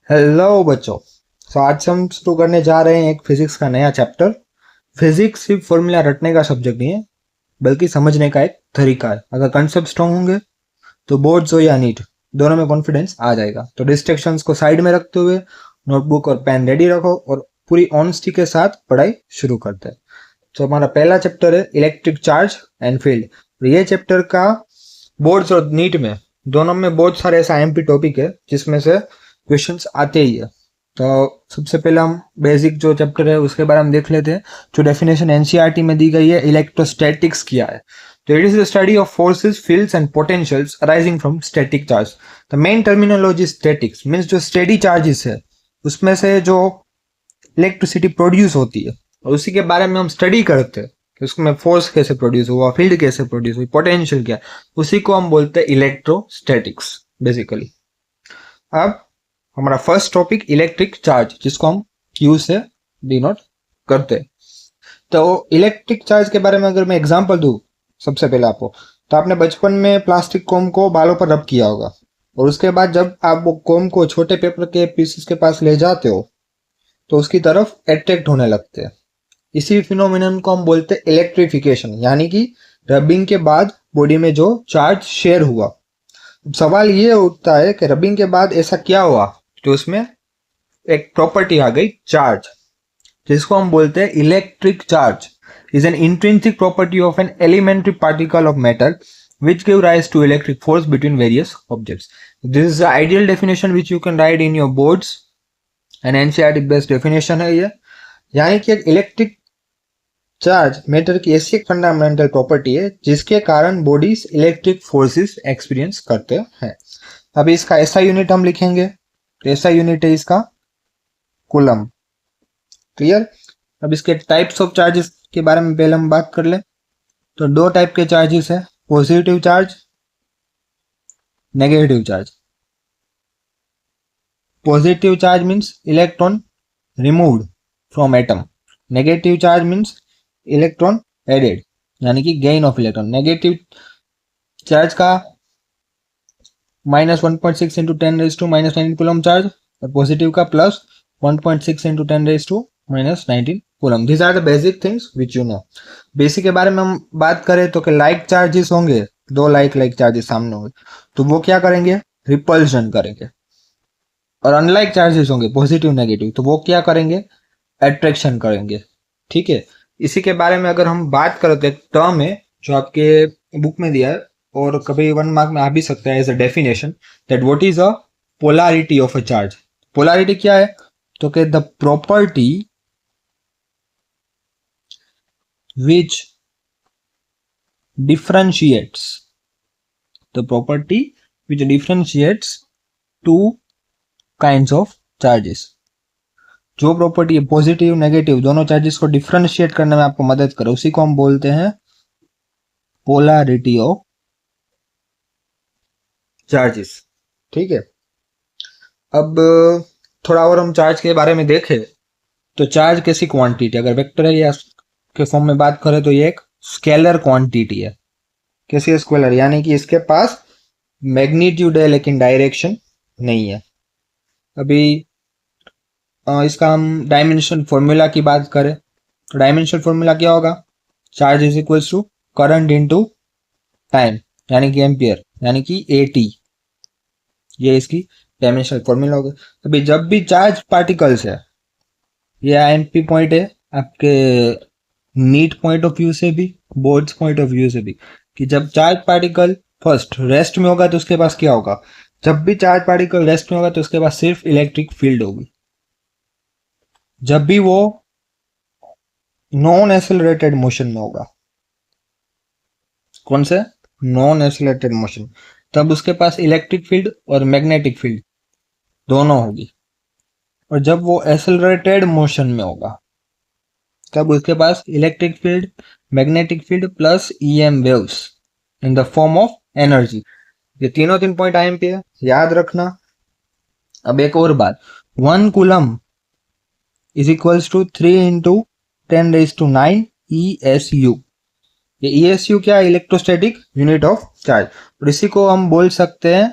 Hello बच्चों। आज हम शुरू करने जा रहे हैं एक फिजिक्स का नया चैप्टर। फिजिक्स सिर्फ फॉर्मूला रटने का सब्जेक्ट नहीं है, बल्कि समझने का एक तरीका है। अगर कंसेप्ट स्ट्रॉन्ग होंगे तो बोर्ड्स हो या नीट, दोनों में कॉन्फिडेंस आ जाएगा। तो डिस्ट्रैक्शंस को साइड में रखते हुए नोटबुक और पेन रेडी रखो और पूरी ऑनेस्टी के साथ पढ़ाई शुरू करते हैं। तो हमारा पहला चैप्टर है इलेक्ट्रिक चार्ज एंड फील्ड। ये चैप्टर का बोर्ड्स और नीट में दोनों में बहुत सारे ऐसा एमपी टॉपिक है जिसमें से क्वेश्चंस आते ही है। तो सबसे पहले हम बेसिक जो चैप्टर है उसके बारे में देख लेते हैं। जो डेफिनेशन एनसीईआरटी में दी गई है, इलेक्ट्रोस्टैटिक्स क्या है। तो it is the study of forces, fields and potentials arising from static charge. The main terminology statics means जो स्टेडी चार्जेस है उसमें से जो इलेक्ट्रिसिटी प्रोड्यूस होती है और उसी के बारे में हम स्टडी करते हैं कि उसमें फोर्स कैसे प्रोड्यूस हुआ, फील्ड कैसे प्रोड्यूस हुई, पोटेंशियल क्या है, उसी को हम बोलते हैं इलेक्ट्रोस्टैटिक्स बेसिकली। अब हमारा फर्स्ट टॉपिक इलेक्ट्रिक चार्ज, जिसको हम क्यू से डिनोट करते हैं। तो इलेक्ट्रिक चार्ज के बारे में अगर मैं एग्जांपल दूं सबसे पहले आपको, तो आपने बचपन में प्लास्टिक कोम को बालों पर रब किया होगा और उसके बाद जब आप वो कोम को छोटे पेपर के पीसेस के पास ले जाते हो तो उसकी तरफ अट्रैक्ट होने लगते हैं। इसी फिनोमिनन को हम बोलते हैं इलेक्ट्रिफिकेशन, यानी कि रबिंग के बाद बॉडी में जो चार्ज शेयर हुआ। सवाल ये उठता है कि रबिंग के बाद ऐसा क्या हुआ तो उसमें एक प्रॉपर्टी आ गई चार्ज, जिसको हम बोलते हैं electric charge is an intrinsic property of an elementary particle of matter which give rise to electric force between various objects. This is the ideal definition which you can write in your boards. An NCERT based definition है ये, यानी कि एक electric charge matter की ऐसी एक fundamental property है जिसके कारण बॉडीज इलेक्ट्रिक फोर्सेस एक्सपीरियंस करते हैं। अभी इसका ऐसा यूनिट हम लिखेंगे, तो ऐसा यूनिट है इसका कूलम। क्लियर। अब इसके टाइप्स ऑफ चार्जेस के बारे में पहले हम बात कर ले। तो दो टाइप के चार्जेस है, positive charge, negative charge. Positive charge means electron removed from atom, negative charge means electron added, यानी कि gain of electron. Negative charge का -1.6 इंटू 10⁻⁻⁹ कूलम चार्ज और पॉजिटिव का +1.6 into 10⁻⁻⁹ coulomb. These are the basic things which you know. Basic के बारे में हम बात करें तो कि लाइक चार्जेस होंगे, दो लाइक चार्जेस सामने होंगे तो वो क्या करेंगे, रिपल्शन करेंगे। और अनलाइक चार्जेस होंगे पॉजिटिव नेगेटिव, तो वो क्या करेंगे, अट्रैक्शन करेंगे। ठीक है। इसी के बारे में अगर हम बात करें तो एक टर्म है जो आपके बुक में दिया है और कभी 1 मार्क में आ भी सकता है as a definition, that what is a polarity of a charge. Polarity क्या है, तो कि the property which differentiates two kinds of charges. जो प्रॉपर्टी पॉजिटिव नेगेटिव दोनों चार्जेस को डिफरेंशिएट करने में आपको मदद करे, उसी को हम बोलते हैं पोलैरिटी ऑफ चार्जेस। ठीक है। अब थोड़ा और हम चार्ज के बारे में देखें तो चार्ज कैसी क्वांटिटी, अगर वेक्टर या के फॉर्म में बात करें तो ये एक स्केलर क्वांटिटी है। कैसी है, स्केलर, यानी कि इसके पास मैग्नीट्यूड है लेकिन डायरेक्शन नहीं है। अभी इसका हम डायमेंशन फॉर्मूला की बात करें तो डायमेंशन फॉर्मूला क्या होगा, charge is equals to current into time, यानी कि एम्पियर, यानी कि एटी। ये इसकी डायमेंशनल फॉर्मूला होगा। अभी जब भी चार्ज पार्टिकल्स है, ये एमपी पॉइंट है आपके नीट पॉइंट ऑफ व्यू से भी, बोर्ड्स पॉइंट ऑफ व्यू से भी, कि जब चार्ज पार्टिकल फर्स्ट रेस्ट में होगा तो उसके पास क्या होगा, जब भी चार्ज पार्टिकल रेस्ट में होगा तो उसके पास सिर्फ इलेक्ट्रिक फील्ड होगी। जब भी वो नॉन एक्सेलरेटेड मोशन में होगा, कौन से, नॉन एक्सेलरेटेड मोशन, तब उसके पास इलेक्ट्रिक फील्ड और मैग्नेटिक फील्ड दोनों होगी। और जब वो एक्सेलरेटेड मोशन में होगा तब उसके पास electric field, magnetic field plus EM waves in the form of energy. ये तीनों 3 पॉइंट आईएम पे है, याद रखना। अब एक और बात, 1 coulomb is equals to 3 into 10⁹ ESU। ये ESU क्या है, इलेक्ट्रोस्टैटिक यूनिट ऑफ चार्ज। और इसी को हम बोल सकते हैं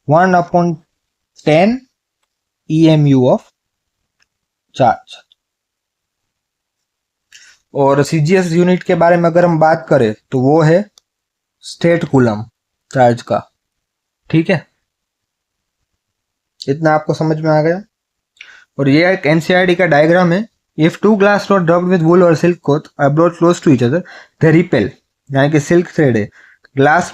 1/10 EMU ऑफ चार्ज। और CGS यूनिट के बारे में अगर हम बात करें तो वो है स्टेट कूलम चार्ज का। ठीक है, इतना आपको समझ में आ गया। और ये एक NCERT का डायग्राम है। If two glass rod rubbed with wool और silk cloth are brought close to each other they repel, यानी कि सिल्क थ्रेड है, glass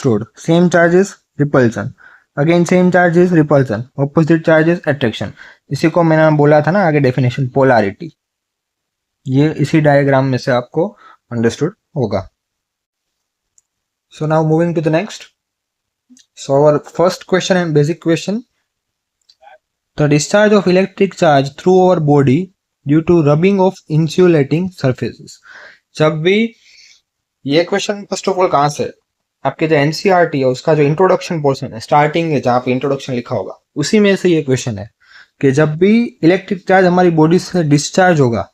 rod same charges repulsion, again same charges repulsion, opposite charges attraction. इसी को मैंने बोला था ना आगे डेफिनेशन, पोलैरिटी। ये इसी डायग्राम में से आपको अंडरस्टूड होगा। So now moving to the next. So our first question and basic question, the discharge of electric charge through our body due to rubbing of insulating surfaces। जब भी ये question first of all कहाँ से, आपके जो NCERT है उसका जो इंट्रोडक्शन पोर्शन है, स्टार्टिंग है जहाँ पे इंट्रोडक्शन लिखा होगा, उसी में से ये क्वेश्चन है कि जब भी इलेक्ट्रिक चार्ज हमारी बॉडी से डिस्चार्ज होगा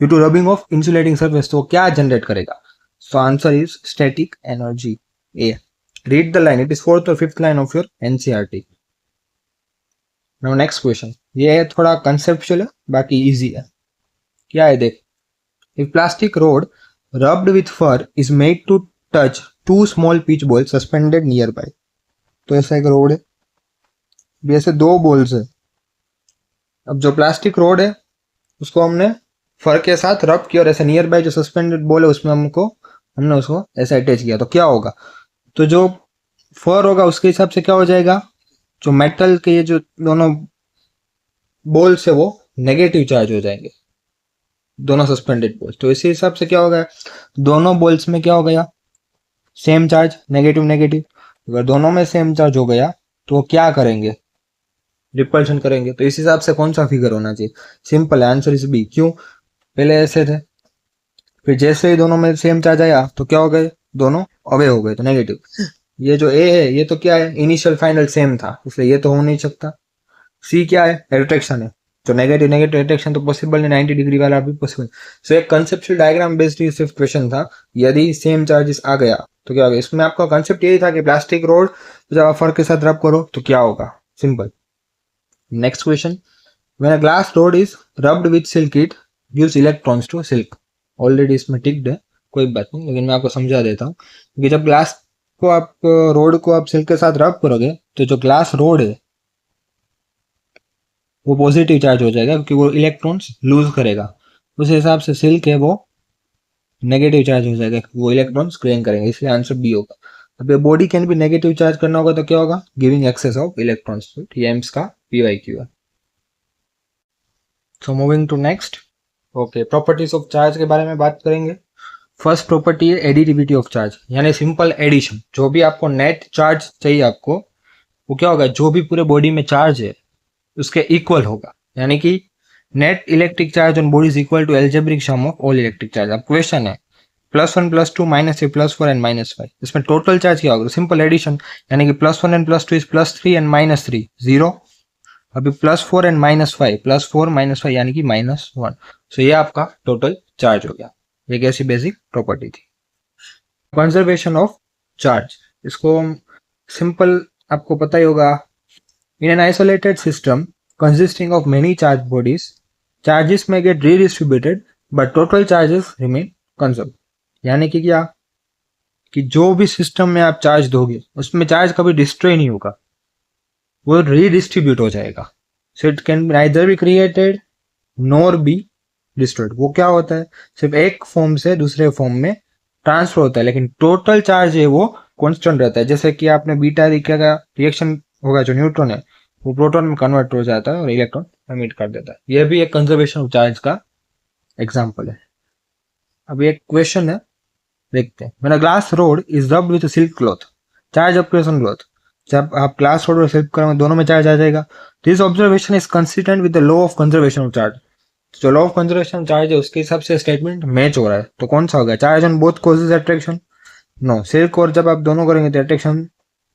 due to rubbing of insulating surface, तो क्या जनरेट करेगा? So answer is static energy. Ah, read the line, it is fourth और fifth line of your NCERT। Now next question, ये है थोड़ा कंसेप्चुअल है, बाकी इजी है। क्या है देख, if plastic rod rubbed with fur is made to touch two small pith ball suspended nearby. तो ऐसा एक रोड है, ऐसे दो बॉल्स है। अब जो प्लास्टिक रोड है उसको हमने फर के साथ रब किया और ऐसे नियर बाय जो सस्पेंडेड बॉल है उसमें हमने उसको ऐसे अटैच किया, तो क्या होगा? तो जो फर होगा उसके हिसाब से क्या हो जाएगा, जो मेटल के ये जो दोनों बॉल्स है वो नेगेटिव चार्ज हो जाएंगे, दोनों सस्पेंडेड बॉल्स। तो इसी हिसाब से क्या होगा, दोनों बॉल्स में क्या हो गया, सेम चार्ज, नेगेटिव नेगेटिव। अगर दोनों में सेम चार्ज हो गया तो वो क्या करेंगे, रिपल्शन करेंगे। तो इस हिसाब से कौन सा फिगर होना चाहिए? सिंपल है, आंसर इज बी। क्यों? पहले ऐसे थे, फिर जैसे ही दोनों में सेम चार्ज आया तो क्या हो गए, दोनों अवे हो गए, तो नेगेटिव। ये जो ए है ये तो क्या है, इनिशियल फाइनल सेम था, इसलिए ये तो हो नहीं सकता। सी क्या है, अट्रैक्शन है, तो नेगेटिव नेगेटिव अट्रैक्शन तो पॉसिबल नहीं, 90 डिग्री वाला भी पॉसिबल। सो एक कंसेप्चुअल डायग्राम बेस्ड ये सिर्फ क्वेश्चन था, यदि सेम चार्जेस आ गया तो क्या होगा। इसमें आपका कंसेप्ट यही था कि प्लास्टिक रोड जब आप फर के साथ रब करो तो क्या होगा, simple. Next question, when a glass rod is rubbed with silk it gives electrons to silk. Already इसमें टिक्ड है, कोई बात नहीं, लेकिन मैं आपको समझा देता हूँ कि जब ग्लास को आप रोड को आप सिल्क के साथ रब करोगे तो जो ग्लास रोड है वो पॉजिटिव चार्ज हो जाएगा क्योंकि वो इलेक्ट्रॉन्स लूज करेगा। उस हिसाब से सिल्क है वो नेगेटिव चार्ज हो जाएगा, वो इलेक्ट्रॉन्स गेन करेंगे, इसलिए आंसर बी होगा। अब बॉडी कैन भी नेगेटिव चार्ज करना होगा तो क्या होगा, giving excess of electrons. AIIMS का PYQ है। So moving to next, okay, properties of charge के बारे में बात करेंगे। फर्स्ट प्रॉपर्टी है एडिटिविटी ऑफ चार्ज, यानी सिंपल एडिशन। जो भी आपको नेट चार्ज चाहिए आपको, वो क्या होगा, जो भी पूरे बॉडी में चार्ज है उसके इक्वल होगा, यानी कि net electric charge on body is equal to algebraic sum of all electric charge. अब क्वेश्चन है +1 +2 -3 +4 एंड -5, इसमें टोटल चार्ज क्या होगा, सिंपल एडिशन, यानी कि +1 एंड +2 इज +3 एंड -3 0। अभी +4 एंड -5, +4 -5 यानी कि -1। सो ये आपका टोटल चार्ज हो गया। एक ऐसी बेसिक प्रॉपर्टी थी। कंजर्वेशन ऑफ चार्ज, इसको सिंपल आपको पता ही होगा, in an isolated system consisting of many charge bodies charges में get redistributed but total charges remain conserve. यानी कि क्या, कि जो भी सिस्टम में आप चार्ज दोगे उसमें चार्ज कभी डिस्ट्रॉय नहीं होगा, वो रीडिस्ट्रीब्यूट हो जाएगा। So it can neither be created nor be destroyed. वो क्या होता है, सिर्फ एक फॉर्म से दूसरे फॉर्म में ट्रांसफर होता है, लेकिन टोटल चार्ज है वो कांस्टेंट रहता है। जैसे कि आपने बीटा का रिएक्शन होगा, जो न्यूट्रॉन है वो प्रोटॉन में कन्वर्ट हो जाता है और इलेक्ट्रॉन एमिट कर देता है। यह भी एक कंजर्वेशन ऑफ चार्ज का एग्जाम्पल है। अब एक क्वेश्चन है, देखते हैं। When a glass rod is rubbed with silk cloth charge appears on cloth. जब आप ग्लास रोड और सिल्क करोगे दोनों में चार्ज आ जाएगा। This observation is consistent with the law of conservation of charge. जो लॉ ऑफ कंजर्वेशन चार्ज है उसके हिसाब से स्टेटमेंट मैच हो रहा है, तो कौन सा होगा, charge on both causes attraction, no. Silk और जब आप दोनों करेंगे तो अट्रैक्शन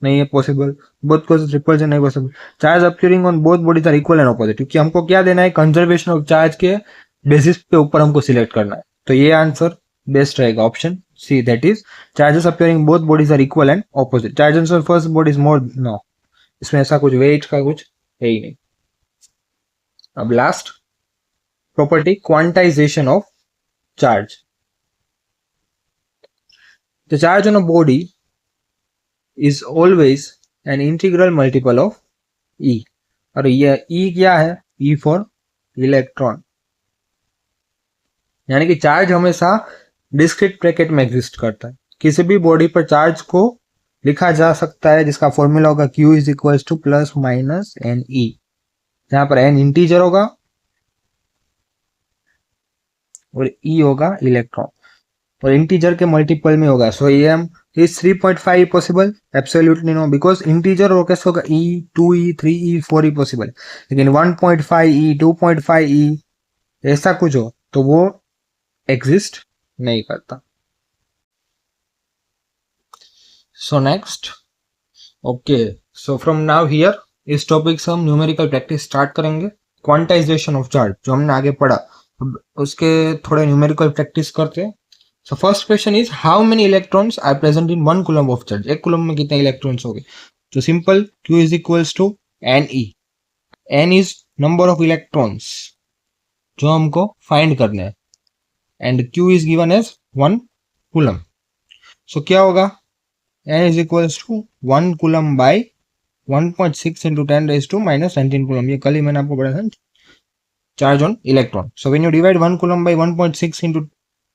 नहीं है पॉसिबल, बोथ कॉजेज रिपल्शन नहीं possible. Charge appearing on both bodies are equal and opposite, क्योंकि हमको क्या देना है, कंजर्वेशन ऑफ चार्ज के बेसिस पे ऊपर हमको सिलेक्ट करना है। तो ये आंसर बेस्ट रहेगा option C, that is charges appearing both bodies are equal and opposite. Charges on first body is more, no, इसमें ऐसा कुछ वेट का कुछ है ही नहीं। अब last property, quantization of charge. The charge on a body is always an integral multiple of E. और ये E क्या है? E for electron. यानी कि चार्ज हमेशा डिस्क्रीट ब्रैकेट में एग्जिस्ट करता है. किसी भी बॉडी पर चार्ज को लिखा जा सकता है जिसका फॉर्मूला होगा Q is equal to plus minus n e, जहां पर एन इंटीजर होगा और ई होगा इलेक्ट्रॉन और इंटीजर के मल्टीपल में होगा. सो ये हम is 3.5 possible? Absolutely no, because integer और कैसे होगा E, 2E, 3E, 4E possible. लेकिन 1.5E, 2.5E ऐसा कुछ हो तो वो एग्जिस्ट नहीं करता. So next, okay, so from now here इस टॉपिक से हम न्यूमेरिकल प्रैक्टिस स्टार्ट करेंगे. क्वांटाइजेशन ऑफ चार्ज जो हमने आगे पढ़ा, उसके थोड़े न्यूमेरिकल प्रैक्टिस करते हैं. So first question is how many electrons are present in 1 coulomb of charge? एक coulomb में कितने इलेक्ट्रॉन्स होंगे? तो simple, Q is equals to Ne. N is number of electrons जो हमको फाइंड करने हैं and Q is given as 1 coulomb. So क्या होगा? N is equals to 1 coulomb by 1.6 into 10 raised to minus 19 coulomb. ये कल ही मैंने आपको पढ़ा था, charge on electron. So when you divide 1 coulomb by 1.6 into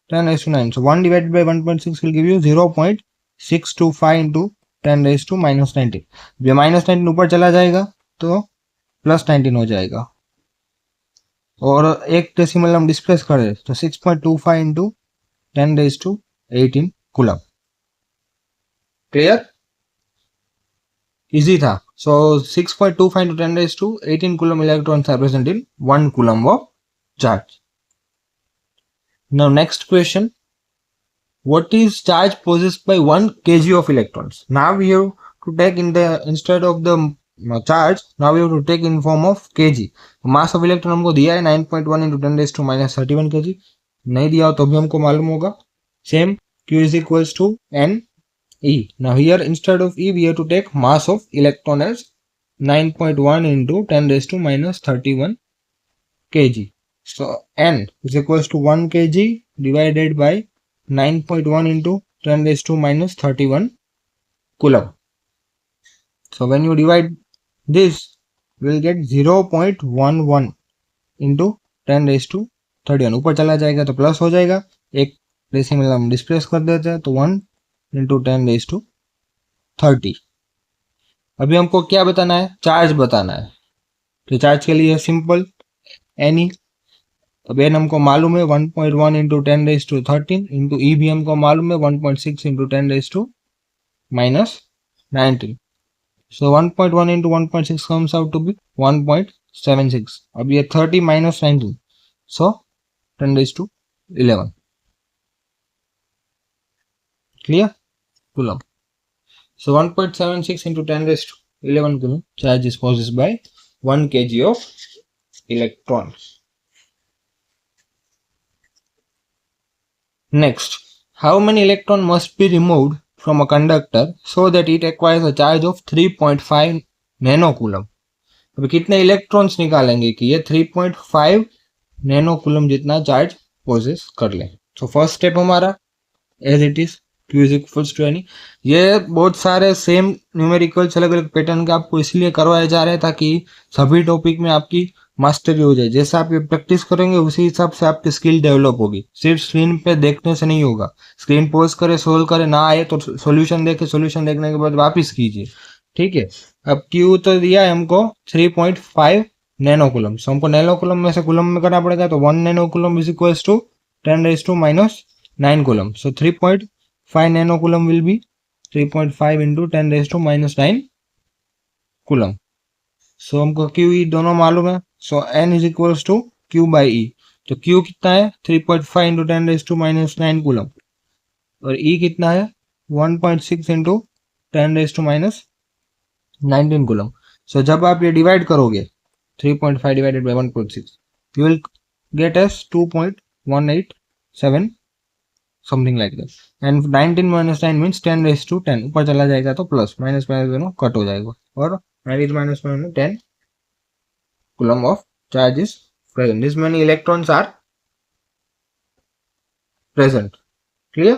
10 raised to 9. So 1 divided by 1.6 will give you 0.625 into 10 raised to minus 19. जब minus 19 ऊपर चला जाएगा तो plus 19 हो जाएगा और एक डेसिमल हम डिस्प्लेस कर रहे तो 6.25 into 10 raised to 18 coulomb. Clear? Easy था. So 6.25 into 10 raised to 18 coulomb electrons are present in 1 coulomb of charge. Now next question, what is charge possessed by 1 kg of electrons? Now we have to take in the, instead of the charge, now we have to take in form of kg. Mass of electron हमको दिया है 9.1 into 10 raised to minus 31 kg. नहीं दिया हो तो भी हमको मालूम होगा. Same, Q is equals to N E. Now here instead of E we have to take mass of electron as 9.1 into 10 raised to minus 31 kg. So N is equals to 1 kg divided by 9.1 into 10 raised to minus 31 coulomb. So when you divide this, we will get 0.11 into 10 raised to 31. ऊपर चला जाएगा तो plus हो जाएगा, एक decimal हम displace कर देते हैं तो 1 into 10 raised to 30. अभी हमको क्या बताना है? चार्ज बताना है. तो चार्ज के लिए सिंपल Ni. अब एन हमको मालूम है 1.1 into 10 raise to 13 into e भी हमको मालूम है 1.6 into 10 raise to minus 19. So 1.1 into 1.6 comes out to be 1.76. अब ये 30 minus 19, so 10 raise to 11. Clear? Coulomb. So 1.76 into 10 raise to 11 coulomb charge is possessed by 1 kg of electrons. Next, how many electron must be removed from a conductor so that it acquires a charge of 3.5 nanocoulomb? अभी कितने electrons निकालेंगे कि ये 3.5 नैनोकूलम जितना charge possess कर ले? So first step हमारा as it is Q is equals to N. ये बहुत सारे सेम न्यूमेरिकल्स अलग अलग पैटर्न के आपको इसलिए करवाए जा रहे हैं ताकि सभी टॉपिक में आपकी मास्टरी हो जाए. जैसे आप ये प्रैक्टिस करेंगे उसी हिसाब से आपकी स्किल डेवलप होगी. सिर्फ स्क्रीन पे देखने से नहीं होगा. स्क्रीन पॉज करे, सोल्व करे, ना आए तो सॉल्यूशन देखे, सॉल्यूशन देखने के बाद वापस कीजिए. ठीक है? अब Q तो दिया है हमको 3.5 नैनोकूलम. सो हमको नैनोकूलम में से कूलम में करना पड़ेगा तो 1 nanocoulomb is equals to 10 raise to minus 9 coulomb. So 3.5 nanocoulomb will be 3.5 into 10 raised to minus 9 coulomb. So हमको Q E दोनों मालूम है. So N is equals to Q by E. तो Q कितना है? 3.5 into 10 raised to minus 9 coulomb. और E कितना है? 1.6 into 10 raised to minus 19 coulomb. So जब आप ये डिवाइड करोगे 3.5 divided by 1.6, you will get as 2.187 something like that. And 19 minus 9 means 10 raised to 10. ऊपर चला जाएगा तो प्लस, माइनस माइनस दोनों कट हो जाएगा और 19 minus 10 coulomb of charge is present. This many electrons are present. Clear?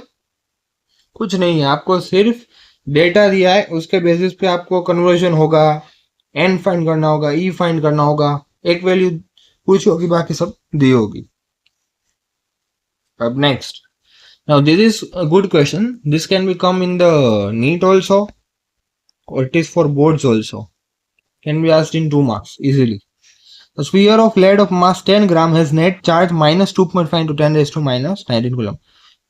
कुछ नहीं है, आपको सिर्फ डेटा दिया है, उसके बेसिस पे आपको कन्वर्जन होगा, एन फाइंड करना होगा, ई फाइंड करना होगा, एक वैल्यू पूछी होगी, बाकी सब दी होगी. अब next, now this is a good question. This can be come in the NEET also, or it is for boards also. Can be asked in 2 marks easily. A sphere of lead of mass 10 gram has net charge minus 2.5 into 10 raised to minus 19 coulomb.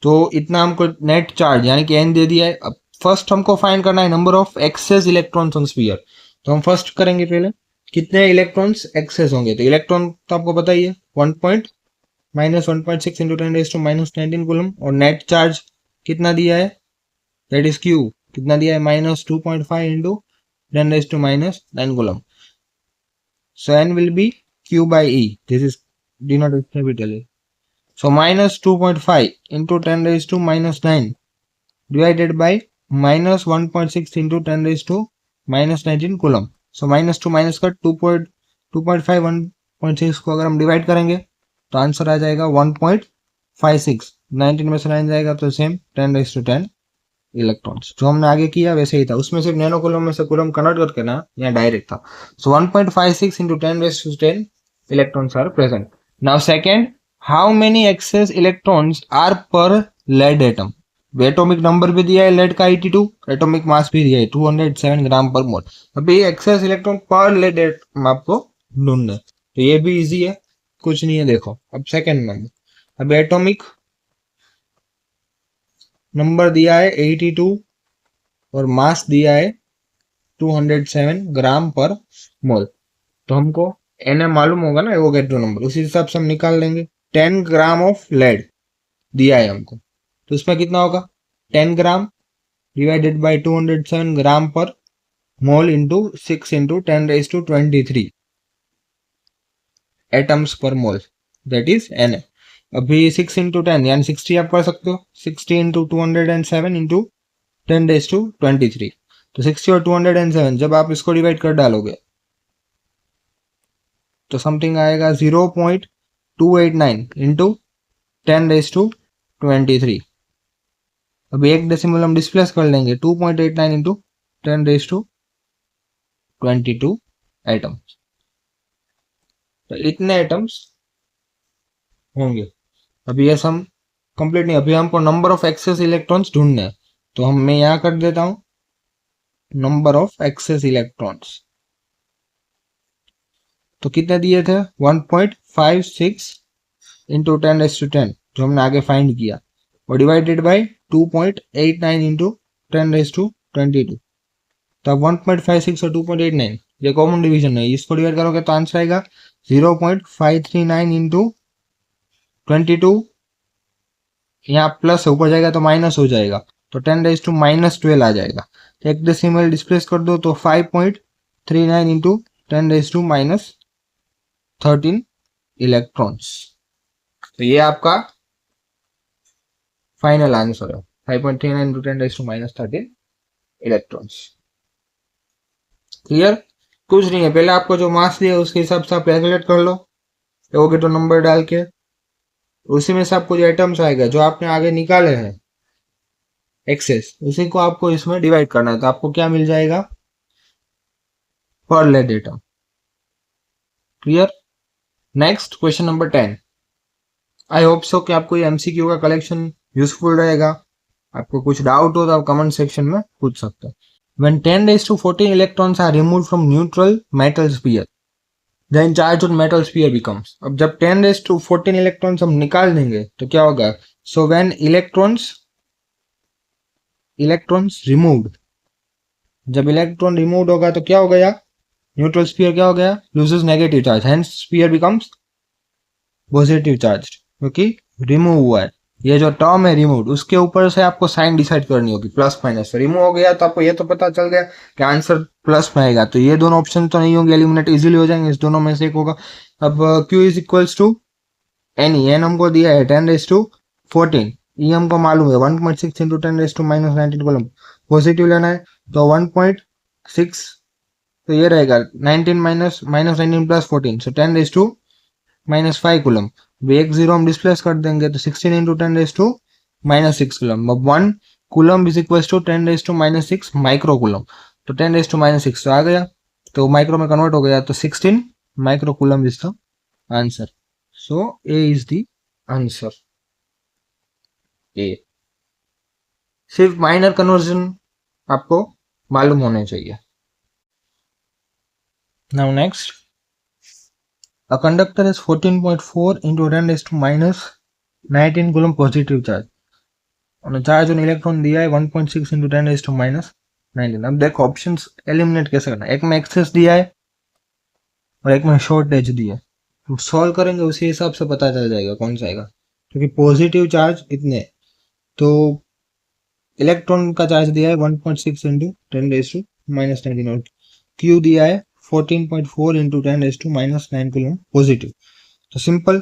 तो इतना हमको net charge यानी कि n दे दिया है. अब first हमको find करना है number of excess electrons on sphere. तो हम फर्स्ट करेंगे पहले कितने इलेक्ट्रॉन्स एक्सेस होंगे. तो इलेक्ट्रॉन तो आपको पता ही है 1.6 into 10 raise to minus 19 coulomb. और नेट चार्ज कितना दिया है, दैट इज क्यू, कितना दिया है minus 2.5 into 10 raise to minus 9 coulomb. So n will be q by e. This is denoted capital A. So minus 2.5 into 10 raised to minus 9 divided by minus 1.6 into 10 raised to minus 19 coulomb. So minus to minus का 2.5 1.6 को अगर हम divide करेंगे तो answer आ जाएगा 1.56. 19 में से 9 जाएगा तो सेम 10 raised to 10 इलेक्ट्रॉन्स. जो हमने आगे किया वैसे ही था, उसमें सिर्फ नैनो कूलम में से कूलम कन्वर्ट करके ना यहाँ डायरेक्ट था. सो 1.56 into 10 raised to 10 electrons are present. Now second, how many excess electrons are per lead atom? Atomic number भी दिया है लेड का 82, एटॉमिक मास भी दिया है 207 ग्राम पर मोल. अभी एक्सेस इलेक्ट्रॉन पर लेड एटम आपको ढूंढना है, तो ये भी इजी है, कुछ नहीं है. देखो अब सेकेंड नंबर, अब एटॉमिक नंबर दिया है 82 और मास दिया है 207 ग्राम पर मोल. तो हमको एन मालूम होगा ना एवोगैड्रो नंबर, उसी हिसाब से हम निकाल लेंगे. 10 ग्राम ऑफ लेड दिया है हमको, तो उसमें कितना होगा 10 gram divided by 207 gram per mole into 6 into 10 raise to 23 atoms per mole, that is an. अभी 6 इंटू 10 यानी 60 आप कर सकते हो. 60 इंटू 207 इंटू 10 रेज टू 23. तो 60 और 207 जब आप इसको डिवाइड कर डालोगे तो समथिंग आएगा 0.289 इंटू 10 रेज टू 23. अभी एक डेसिमल हम डिस्प्लेस कर लेंगे 2.89 इंटू 10 रेज टू 22 एटम्स. तो इतने एटम्स होंगे. अभी ये सम कंप्लीट नहीं, अभी हमको नंबर ऑफ एक्सेस इलेक्ट्रॉन्स ढूंढने हैं. तो मैं यहां कर देता हूं नंबर ऑफ एक्सेस इलेक्ट्रॉन्स. तो कितने दिए थे 1.56 इंटू 10 रेज टू 10 जो हमने आगे फाइंड किया, और divided by 2.89 into 10 raise to 22. तो अब 1.56 और 2.89 ये कॉमन डिवीजन है, इसको डिवाइड करोगे तो आंसर आएगा 0.539 इंटू 22. यहाँ प्लस ऊपर जाएगा तो माइनस हो जाएगा, तो 10 रेज टू माइनस 12 आ जाएगा. एक डेसिमल डिस्प्लेस कर दो तो 5.39 into 10 raise to minus 13 electrons. तो ये आपका फाइनल आंसर है 5.39 into 10 raise to minus 13 electrons. Clear? कुछ नहीं है, पहले आपको जो मास दिया उसके हिसाब से आप कैलकुलेट कर लो एवोगैड्रो नंबर डाल के. उसी में से आपको जो एटम्स आएगा जो आपने आगे निकाले हैं एक्सेस, उसी को आपको इसमें डिवाइड करना है. तो आपको क्या मिल जाएगा per lead atom. Clear? Next question number 10. I hope so कि आपको ये एमसीक्यू का कलेक्शन यूजफुल रहेगा. आपको कुछ डाउट हो तो आप कमेंट सेक्शन में पूछ सकते हैं. When 10 raised to 14 electrons are removed from neutral metal sphere, then charge on metal sphere becomes. अब जब 10 raised to 14 electrons हम निकाल देंगे तो क्या होगा. So when electrons removed, जब इलेक्ट्रॉन रिमूव होगा तो क्या हो गया, न्यूट्रल स्फीयर क्या हो गया, loses negative charge, hence sphere becomes positive charge, क्योंकि रिमूव हुआ है. ये जो टर्म है रिमूव, उसके ऊपर से आपको साइन डिसाइड करनी होगी प्लस माइनस. रिमूव हो गया तो आपको ये तो पता चल गया कि आंसर प्लस में आएगा, तो ये दोनों ऑप्शन तो नहीं होंगे, एलिमिनेट इजीली हो जाएंगे, इस दोनों में से एक होगा. अब Q is equals to n, n हमको दिया है 10 रेज टू 14, ये हमको मालूम है 1.6 into 10 raise to minus 19 coulomb. Positive लेना है तो 1.6, तो ये रहेगा 19 minus 19 plus 14, so 10 raise to -5 coulomb. एक जीरो हम डिस्प्लेस कर देंगे तो 16 इंटू 10⁻⁻6 कूलम। अब 1 coulomb is equal to 10⁻⁻6 micro coulomb. तो 10⁻⁻6 तो आ गया, तो माइक्रो में कन्वर्ट हो गया, तो 16 micro coulomb is the answer. So A is the answer. A सिर्फ माइनर कन्वर्जन आपको मालूम होने चाहिए। Now next, a conductor is 14.4 into 10⁻⁻19 coulomb positive charge और चार्ज ऑन इलेक्ट्रॉन दिया है 1.6 into 10⁻⁻19। अब देखो ऑप्शंस एलिमिनेट कैसे करना है, एक में एक्सेस दिया है और एक में शॉर्टेज दिया है, तो सॉल्व करेंगे उसी हिसाब से पता चल जाएगा कौन सा आएगा, क्योंकि पॉजिटिव चार्ज इतने, तो इलेक्ट्रॉन का चार्ज दिया है 1.6 into 10⁻⁻19 और क्यू दिया है 14.4 into 10⁻⁻9 कूलम पॉजिटिव। तो simple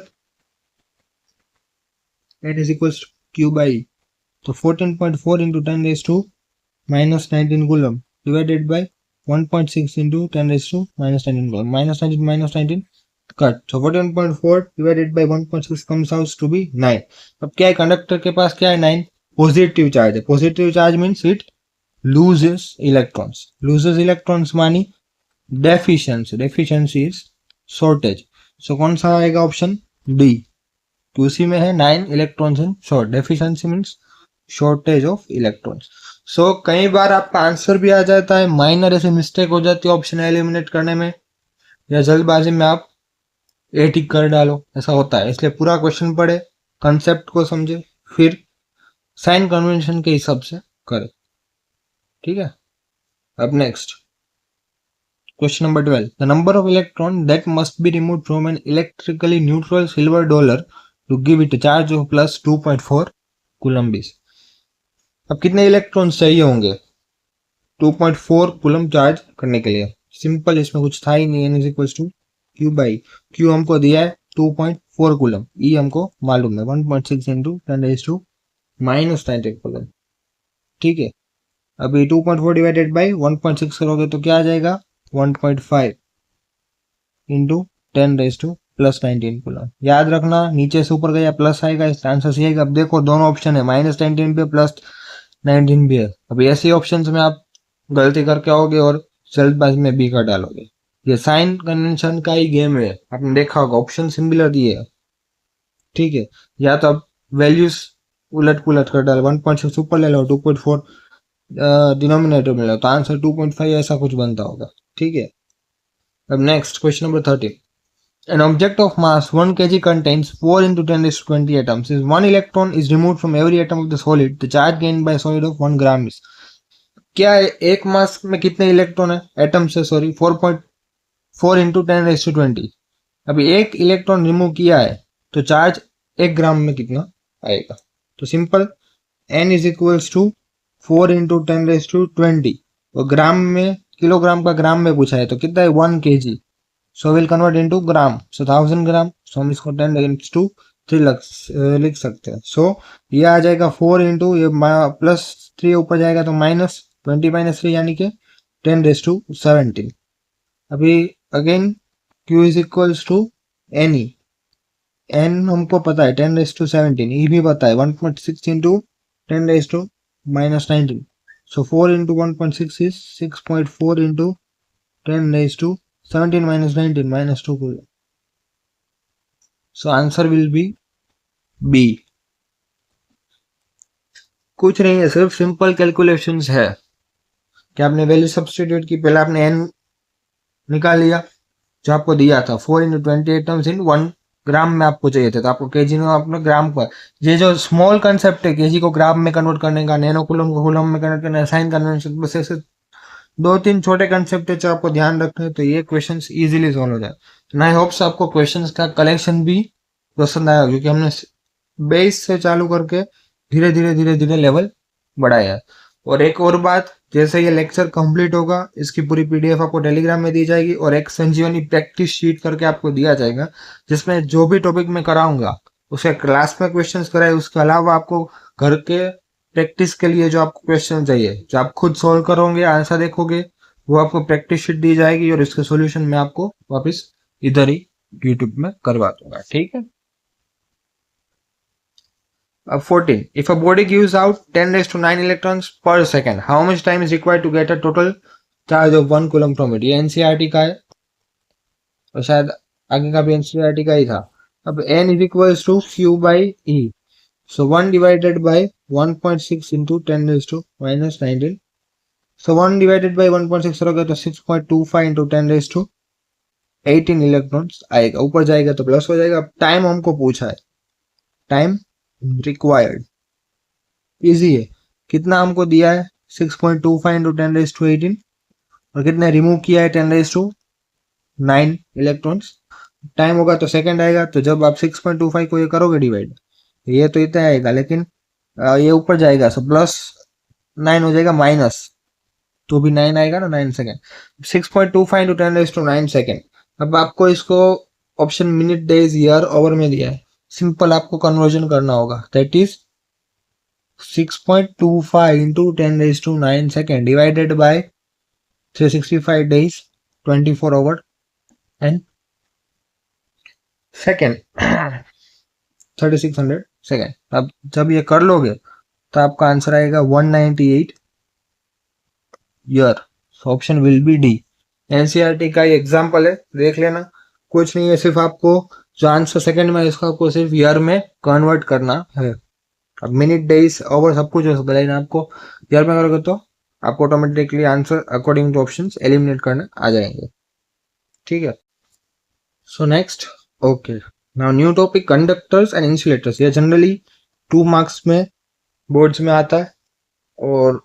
N is equals to Q by E। तो 14.4 into 10⁻⁻19 coulomb divided by 1.6 into 10⁻⁻19 coulomb, -19 cut, तो 14.4 divided by 1.6 comes out to be 9। अब क्या है, कंडक्टर के पास क्या है, 9 पॉजिटिव चार्ज है। Positive charge means it loses electrons मानी डेफिशिएंसी इज शॉर्टेज। सो कौन सा आएगा, ऑप्शन डी, तो उसी में है 9 electrons in short, deficiency means shortage of electrons. So कई बार आपका आंसर भी आ जाता है, माइनर ऐसे मिस्टेक हो जाती है ऑप्शन एलिमिनेट करने में, या जल्दबाजी में आप ए टिक कर डालो, ऐसा होता है। इसलिए पूरा क्वेश्चन पढ़े, कंसेप्ट को समझे, फिर साइन कन्वेंशन के हिसाब से करे, ठीक है। अब next question number 12, the number of electron that must be removed from an electrically neutral silver dollar to give it charge of plus 2.4 coulomb बीस। अब कितने इलेक्ट्रॉन चाहिए होंगे 2.4 कूलम चार्ज करने के लिए? सिंपल, इसमें कुछ था ही नहीं, n is equals to q by, q हमको दिया है 2.4 कूलम, ई हमको मालूम है 1.6 इंटू 10⁻⁻⁻19 कूलम, ठीक है। अभी 2.4 डिवाइडेड बाई 1.6 करोगे तो क्या आ जाएगा, 1.5 इंटू 10⁻⁻19 कूलम। याद रखना, नीचे से ऊपर गया प्लस आएगा, इसका आंसर सही आएगा। अब देखो दोनों ऑप्शन है, -19 भी है +19 भी है। अभी ऐसे ऑप्शंस में आप गलती करके आओगे और जल्दबाजी में बी कर डालोगे। ये साइन कन्वेंशन का ही गेम है, आपने देखा होगा, ऑप्शन सिमिलर दिए है, ठीक है। या तो आप वैल्यूज उलट पुलट कर डालो, 1.6 ऊपर ले लो, 2.4 डिनोमिनेटर में लो, तो आंसर 2.5 ऐसा कुछ बनता होगा, ठीक है। अब next question number 30, an object of mass 1 kg contains 4 into 10⁻20 atoms. If 1 electron is removed from every atom of the solid, the charge gained by solid of 1 gram is। क्या है, एक मास में कितने इलेक्ट्रॉन है, एटम से, sorry, 4.4 into 10⁻20। अभी एक electron remove किया है तो चार्ज 1 ग्राम में कितना आएगा? तो simple, n is equals to 4 into 10⁻20, और ग्राम में, किलोग्राम का ग्राम में पूछा है तो कितना है, 1 kg, so we'll convert into gram, so 1000 ग्राम, so हम इसको 10⁻3 लिख सकते हैं। so ये आ जाएगा 4 इंटू, ये +3 ऊपर जाएगा तो -20 - 3 यानी कि 10⁻17। अभी again q is equals to n e, n हमको पता है 10⁻17, ई भी पता है 1.6 into 10⁻⁻19, so 4 into 1.6 is 6.4 into 10⁻17 - 19 -2 coulomb. So answer will be B. कुछ नहीं है, सिर्फ सिंपल कैलकुलेशंस है कि आपने वैल्यू सब्स्टिट्यूट की, पहले आपने n निकाल लिया जो आपको दिया था, 4 into 20 एटम्स इन 1 ग्राम में आपको चाहिए थे, तो आपको केजी में आपने ग्राम पर, ये जो स्मॉल कंसेप्ट है केजी को ग्राम में कन्वर्ट करने का, नैनो कूलम को कूलम में कन्वर्ट करना है, साइन कन्वेंशन, बस ऐसे 2-3 छोटे कंसेप्ट है जो आपको ध्यान रखना है, तो ये क्वेश्चंस इजीली सॉल्व हो जाए। एंड आई होप्स आपको क्वेश्चंस का कलेक्शन भी पसंद आया, क्योंकि हमने बेस से चालू करके धीरे धीरे लेवल बढ़ाया है। और एक और बात, जैसे ये लेक्चर कंप्लीट होगा, इसकी पूरी पीडीएफ आपको टेलीग्राम में दी जाएगी और एक संजीवनी प्रैक्टिस शीट करके आपको दिया जाएगा, जिसमें जो भी टॉपिक में कराऊंगा उसे क्लास में क्वेश्चंस कराए, उसके अलावा आपको घर के प्रैक्टिस के लिए जो आपको क्वेश्चन चाहिए, जो आप खुद सॉल्व करोगे, आंसर देखोगे, वो आपको प्रैक्टिस शीट दी जाएगी और इसके सॉल्यूशन में आपको वापस इधर ही यूट्यूब में करवा दूंगा, ठीक है। अब 14, if a body gives out 10⁹ electrons per second, how much time is required to get a total charge of 1 coulomb from it. ये एनसीईआरटी का है और शायद आगे का भी एनसीईआरटी का ही था। अब n is equals to q by e, so 1 divided by 1.6 into 10⁻⁻19, so 1 divided by 1.6 करोगे तो 6.25 into 10⁻18 इलेक्ट्रॉन्स आएगा, ऊपर जाएगा तो प्लस हो जाएगा। अब टाइम हमको पूछा है, टाइम रिक्वायर्ड इजी है, कितना हमको दिया है 6.25 into 10⁻18 और कितने रिमूव किया है 10⁻9 इलेक्ट्रॉन्स। टाइम होगा तो सेकंड आएगा, तो जब आप 6.25 को ये करोगे डिवाइड, ये तो इतना आएगा, लेकिन ये ऊपर जाएगा तो प्लस 9 हो जाएगा माइनस, तो भी 9 आएगा ना, 9 सेकेंड। 6.25 into 10⁻9 second. अब आपको इसको option minute days year over में दिया है, सिंपल आपको कन्वर्जन करना होगा, that is 6.25 into 10⁻9 second divided by 365 days 24 our and second 3600 second. अब जब ये कर लोगे तो आपका आंसर आएगा 198 year, option will be D. NCERT का ये एग्जाम्पल है, देख लेना, कुछ नहीं है, सिर्फ आपको जो आंसर सेकंड में इसको आपको सिर्फ ईयर में कन्वर्ट करना है। अब मिनट डेज ओवर सब कुछ हो सकता है, लेकिन आपको ईयर में करोगे तो आपको automatically answer according two options eliminate करने आ जाएंगे, ठीक है। So next, okay, now new topic conductors and insulators. ये जनरली 2 मार्क्स में बोर्ड्स में आता है और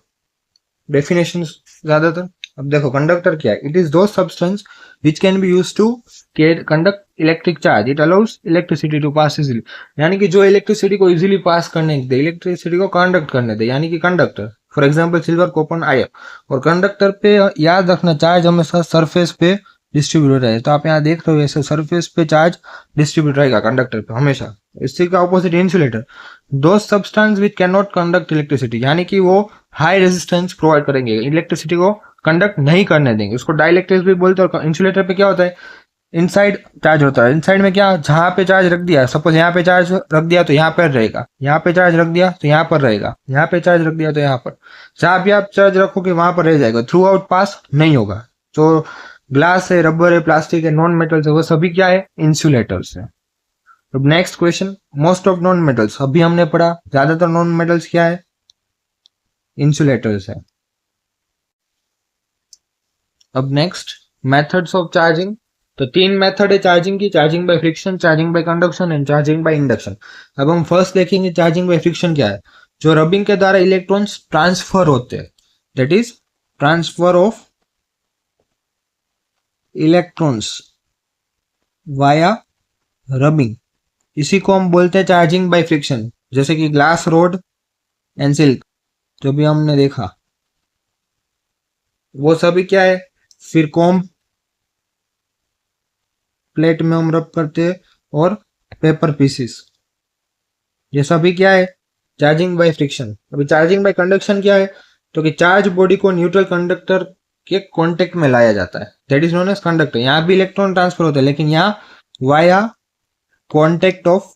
डेफिनेशन ज्यादातर। अब देखो कंडक्टर क्या है, it is the substance which can be use to conduct electric charge, it allows electricity to pass easily, यानी कि जो इलेक्ट्रिसिटी को इजिली पास करने दे, इलेक्ट्रिसिटी को कंडक्ट करने दे, यानी कि conductor. For example silver, copper, iron. और कंडक्टर पे याद रखना चार्ज हमेशा सरफेस पे डिस्ट्रीब्यूट रहे, तो आप यहाँ देख रहे हो ऐसे सरफेस पे चार्ज डिस्ट्रीब्यूट रहेगा कंडक्टर पे हमेशा। इसी का ऑपोजिट इंसुलेटर, दो substance which can not conduct electricity, यानी कि वो हाई रेजिस्टेंस प्रोवाइड करेंगे, इलेक्ट्रिसिटी को कंडक्ट नहीं करने देंगे, उसको डाइलेक्ट्रिक्स भी बोलते हैं। और इंसुलेटर पे क्या होता है, इनसाइड चार्ज होता है, इनसाइड में क्या, जहां पे चार्ज रख दिया, सपोज यहाँ पे चार्ज रख दिया तो यहाँ पर रहेगा, यहाँ पे चार्ज रख दिया तो यहाँ पर रहेगा, यहाँ पे चार्ज रख दिया तो यहाँ पर, जहां भी आप चार्ज रखोगे वहां पर रह जाएगा, थ्रू आउट पास नहीं होगा। तो ग्लास है, रबर है, प्लास्टिक है, नॉन मेटल्स है, वो सभी क्या है, इंसुलेटर्स है। अब next question, most of non metals, अभी हमने पढ़ा ज्यादातर नॉन मेटल्स क्या है, इंसुलेटर्स है। अब नेक्स्ट, मेथड्स ऑफ चार्जिंग, तो 3 मेथड है चार्जिंग की, charging by friction, charging by conduction and charging by induction. अब हम फर्स्ट देखेंगे चार्जिंग बाय फ्रिक्शन क्या है, जो रबिंग के द्वारा इलेक्ट्रॉन्स ट्रांसफर होते हैं, that is transfer of electrons via rubbing, इसी को हम बोलते हैं चार्जिंग बाय फ्रिक्शन। जैसे कि ग्लास रोड एंड सिल्क जो भी हमने देखा, वो सभी क्या है, फिर कॉम प्लेट में हम रब करते हैं और पेपर पीसेस, ये सभी क्या है, चार्जिंग बाय फ्रिक्शन। अभी चार्जिंग बाय कंडक्शन क्या है, तो कि चार्ज बॉडी को न्यूट्रल कंडक्टर के कांटेक्ट में लाया जाता है, that is known as conductor. यहाँ भी इलेक्ट्रॉन ट्रांसफर होता है, लेकिन यहाँ via contact of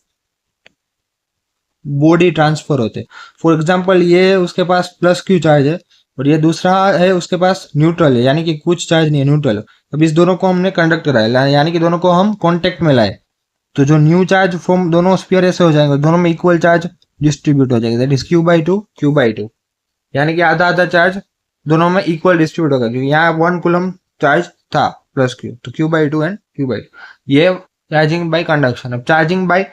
body transfer होते। फॉर एग्जांपल ये उसके पास प्लस क्यू चार्ज है और ये दूसरा है उसके पास न्यूट्रल है, यानी कि कुछ चार्ज नहीं है, न्यूट्रल। अब इस दोनों को हमने कंडक्ट कराया, यानी कि दोनों को हम कांटेक्ट में लाए, तो जो न्यू चार्ज फॉर्म, दोनों स्फीयर ऐसे हो जाएंगे, दोनों में इक्वल चार्ज डिस्ट्रीब्यूट हो जाएगा, दैट इज Q/2, यानी कि आधा आधा चार्ज दोनों में इक्वल डिस्ट्रीब्यूट होगा, क्योंकि यहाँ 1 कूलम चार्ज था प्लस क्यू, तो Q/2 एंड Q/2, ये चार्जिंग बाय कंडक्शन। अब चार्जिंग बाय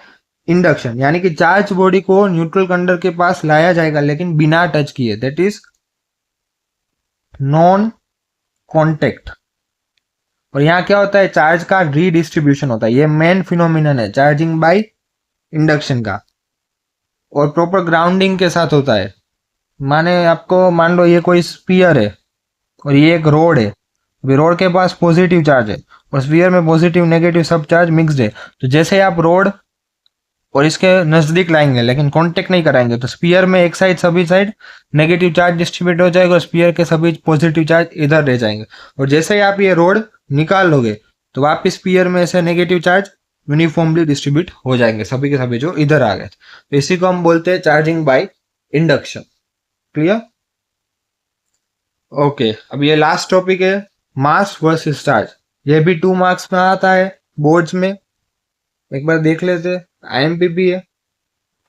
इंडक्शन, यानी कि चार्ज बॉडी को न्यूट्रल कंडक्टर के पास लाया जाएगा लेकिन बिना टच किए, दैट इज नॉन कॉन्टेक्ट। और यहाँ क्या होता है, चार्ज का रीडिस्ट्रीब्यूशन होता है, ये मेन फिनोमिनन है चार्जिंग बाय इंडक्शन का, और प्रॉपर ग्राउंडिंग के साथ होता है। मान लो ये कोई स्फीयर है और ये एक रोड है, अभी रोड के पास पॉजिटिव चार्ज है और स्फीयर में पॉजिटिव नेगेटिव सब चार्ज मिक्स्ड है, तो जैसे आप रोड और इसके नजदीक लाएंगे लेकिन कांटेक्ट नहीं कराएंगे, तो स्फीयर में एक साइड सभी साइड नेगेटिव चार्ज डिस्ट्रीब्यूट हो जाएगा और स्फीयर के सभी पॉजिटिव चार्ज इधर रह जाएंगे। और जैसे ही आप ये रोड निकाल लोगे तो वापस स्पीयर में से नेगेटिव चार्ज यूनिफॉर्मली डिस्ट्रीब्यूट हो जाएंगे, सभी के सभी जो इधर आ गए। तो इसी को हम बोलते हैं charging by induction. Clear? Okay, अब ये लास्ट टॉपिक है मास वर्सेस चार्ज। ये भी 2 मार्क्स में आता है बोर्ड्स में, एक बार देख लेते हैं। आईएमपी है,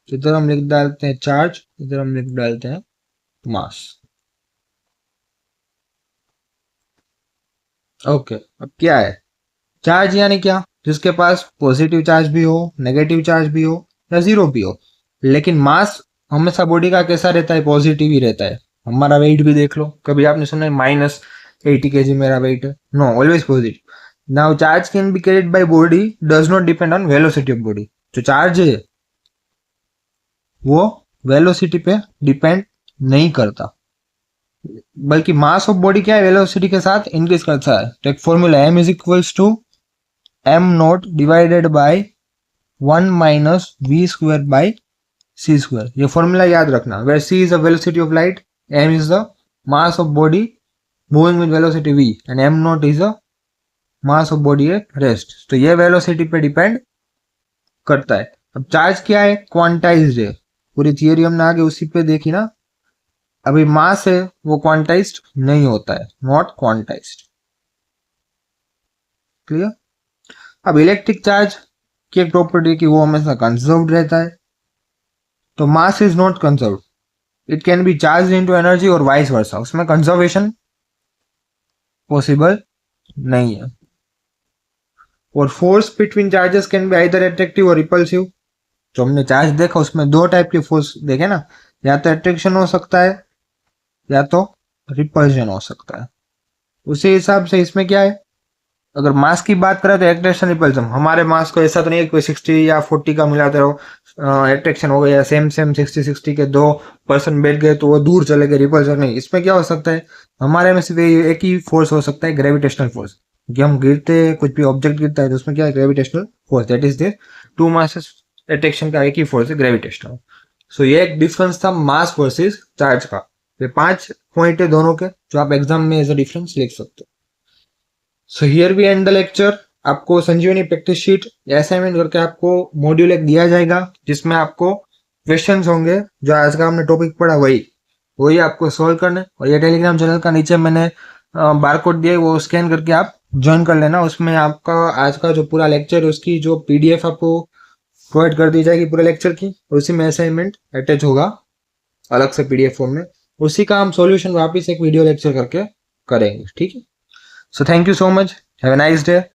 इधर हम लिख डालते हैं चार्ज, इधर हम लिख डालते हैं मास। ओके, अब क्या है चार्ज? यानी क्या? जिसके पास पॉजिटिव चार्ज भी हो, नेगेटिव चार्ज भी हो या जीरो भी हो, लेकिन मास हमेशा बॉडी का कैसा रहता है? पॉजिटिव ही रहता है। हमारा वेट भी देख लो, कभी आपने सुना है -80 kg मेरा वेट है? No, always positive. Now charge can be carried by body, does not depend on velocity of body. जो चार्ज है वो वेलोसिटी पे डिपेंड नहीं करता, बल्कि मास ऑफ बॉडी क्या है? वेलोसिटी के साथ इंक्रीज करता है। तो एक formula m is equals to m not divided by 1 minus v square by c square. ये फॉर्मूला याद रखना, where c is the velocity of light, m is the mass of body moving with velocity v and m not is the mass of body at rest. तो ये velocity पे depend करता है। अब charge क्या है? क्वांटाइज्ड है। पूरी थियरी हमने आगे उसी पे देखी ना। अभी मास है वो क्वांटाइज्ड नहीं होता है, नॉट क्वांटाइज्ड। क्लियर? अब इलेक्ट्रिक चार्ज की एक प्रॉपर्टी की वो हमेशा कंजर्व्ड रहता है। तो mass is not conserved, it can be charge into energy और वाइस वर्सा, उसमें कंजर्वेशन पॉसिबल नहीं है। और force between charges can be either attractive और रिपल्सिव। जो हमने चार्ज देखा उसमें 2 टाइप की फोर्स देखे ना, या तो अट्रैक्शन हो सकता है या तो रिपल्शन हो सकता है। उसी हिसाब से इसमें क्या है, अगर मास की बात करें तो अट्रैक्शन रिपल्सन। हमारे मास को ऐसा तो नहीं है कोई 60 या 40 का मिलाते रहो अट्रैक्शन हो गया, सेम 60 के 2 पर्सन बैठ गए तो वो दूर चले गए, रिपल्सन नहीं। इसमें क्या हो सकता है, हमारे में सिर्फ एक ही फोर्स हो सकता है, ग्रेविटेशनल फोर्स। कि हम गिरते हैं, कुछ भी ऑब्जेक्ट गिरता है तो उसमें क्या है? Gravitational force, that is there. 2 masses attraction का एक ही फोर्स है, ग्रेविटेशनल। सो ये एक डिफरेंस था मास वर्सेस चार्ज का। ये 5 पॉइंट है दोनों के, जो आप एग्जाम में एज अ डिफरेंस लिख सकते हो। So here we end the lecture. आपको संजीवनी प्रैक्टिस शीट असाइनमेंट करके आपको मॉड्यूल एक दिया जाएगा, जिसमें आपको क्वेश्चंस होंगे जो आज का हमने टॉपिक पढ़ा वही आपको सोल्व करना है। और ये टेलीग्राम चैनल का नीचे मैंने बारकोड दिया है, वो स्कैन करके आप ज्वाइन कर लेना। उसमें आपका आज का जो पूरा लेक्चर है उसकी जो PDF आपको प्रोवाइड कर दी जाएगी पूरे लेक्चर की, उसी में असाइनमेंट अटैच होगा अलग से PDF फॉर्म में। उसी का हम सॉल्यूशन वापस एक वीडियो लेक्चर करके करेंगे, ठीक है? So thank you so much. Have a nice day.